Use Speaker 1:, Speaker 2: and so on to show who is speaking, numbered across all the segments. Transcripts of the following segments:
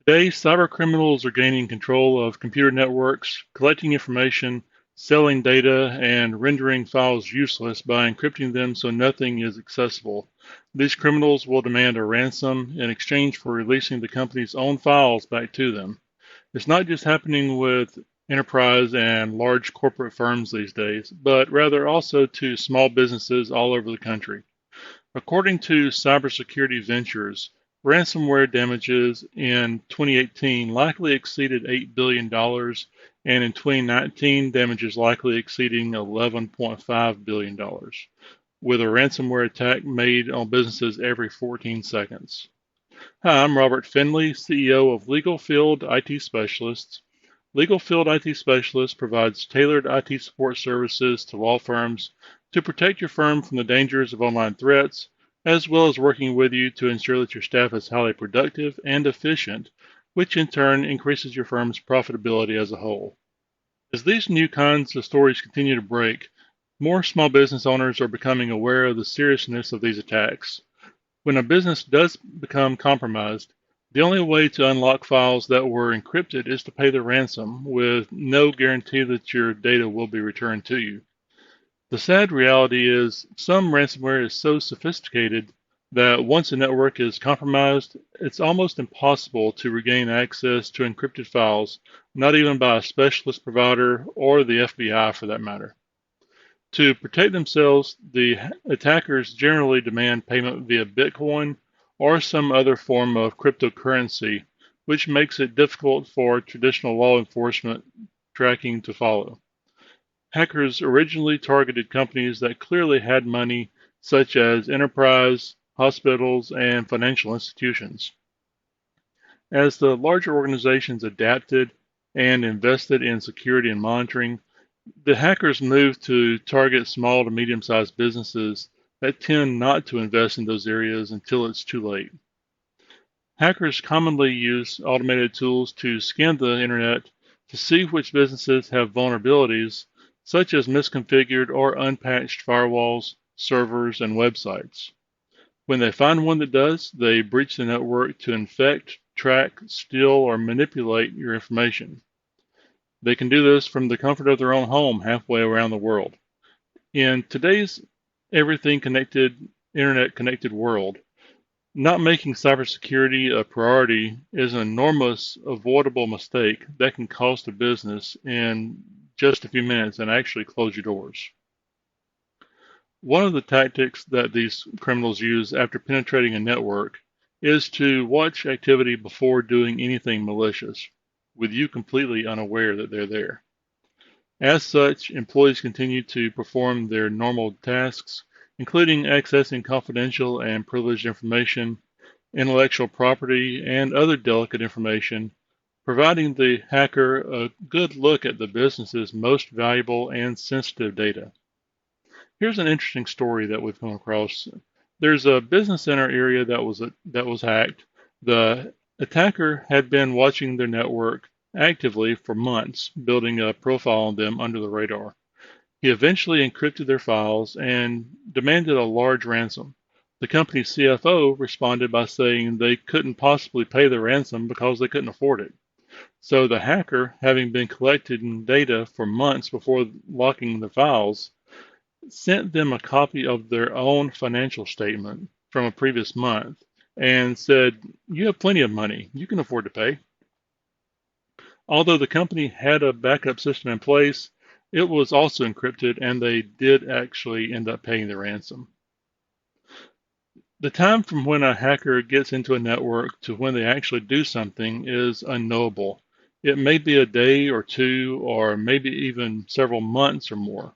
Speaker 1: Today, cybercriminals are gaining control of computer networks, collecting information, selling data, and rendering files useless by encrypting them so nothing is accessible. These criminals will demand a ransom in exchange for releasing the company's own files back to them. It's not just happening with enterprise and large corporate firms these days, but rather also to small businesses all over the country. According to Cybersecurity Ventures, ransomware damages in 2018 likely exceeded $8 billion, and in 2019, damages likely exceeding $11.5 billion, with a ransomware attack made on businesses every 14 seconds. Hi, I'm Robert Finley, CEO of Legal Field IT Specialists. Legal Field IT Specialists provides tailored IT support services to law firms to protect your firm from the dangers of online threats, as well as working with you to ensure that your staff is highly productive and efficient, which in turn increases your firm's profitability as a whole. As these new kinds of stories continue to break, more small business owners are becoming aware of the seriousness of these attacks. When a business does become compromised, the only way to unlock files that were encrypted is to pay the ransom, with no guarantee that your data will be returned to you. The sad reality is some ransomware is so sophisticated that once a network is compromised, it's almost impossible to regain access to encrypted files, not even by a specialist provider or the FBI for that matter. To protect themselves, the attackers generally demand payment via Bitcoin or some other form of cryptocurrency, which makes it difficult for traditional law enforcement tracking to follow. Hackers originally targeted companies that clearly had money, such as enterprise, hospitals, and financial institutions. As the larger organizations adapted and invested in security and monitoring, the hackers moved to target small to medium-sized businesses that tend not to invest in those areas until it's too late. Hackers commonly use automated tools to scan the internet to see which businesses have vulnerabilities, such as misconfigured or unpatched firewalls, servers, and websites. When they find one that does, they breach the network to infect, track, steal, or manipulate your information. They can do this from the comfort of their own home halfway around the world. In today's everything connected, internet connected world, not making cybersecurity a priority is an enormous avoidable mistake that can cost a business in just a few minutes and actually close your doors. One of the tactics that these criminals use after penetrating a network is to watch activity before doing anything malicious, with you completely unaware that they're there. As such, employees continue to perform their normal tasks, including accessing confidential and privileged information, intellectual property, and other delicate information, providing the hacker a good look at the business's most valuable and sensitive data. Here's an interesting story that we've come across. There's a business in our area that was hacked. The attacker had been watching their network actively for months, building a profile on them under the radar. He eventually encrypted their files and demanded a large ransom. The company's CFO responded by saying they couldn't possibly pay the ransom because they couldn't afford it. So the hacker, having been collecting data for months before locking the files, sent them a copy of their own financial statement from a previous month and said, "You have plenty of money. You can afford to pay." Although the company had a backup system in place, it was also encrypted and they did actually end up paying the ransom. The time from when a hacker gets into a network to when they actually do something is unknowable. It may be a day or two, or maybe even several months or more.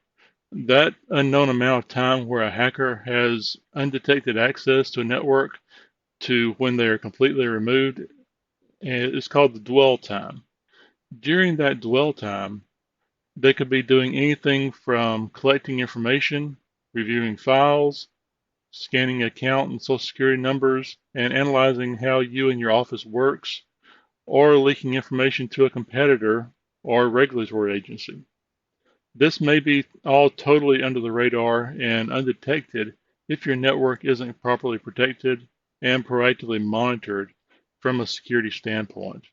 Speaker 1: That unknown amount of time where a hacker has undetected access to a network to when they are completely removed is called the dwell time. During that dwell time, they could be doing anything from collecting information, reviewing files, scanning account and social security numbers, and analyzing how you and your office works, or leaking information to a competitor or regulatory agency. This may be all totally under the radar and undetected if your network isn't properly protected and proactively monitored from a security standpoint.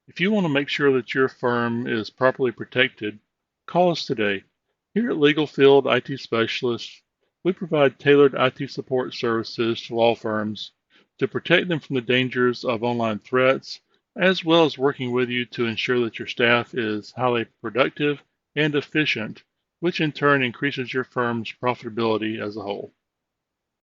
Speaker 1: If you want to make sure that your firm is properly protected, call us today. Here at Legal Field IT Specialists, we provide tailored IT support services to law firms to protect them from the dangers of online threats, as well as working with you to ensure that your staff is highly productive and efficient, which in turn increases your firm's profitability as a whole.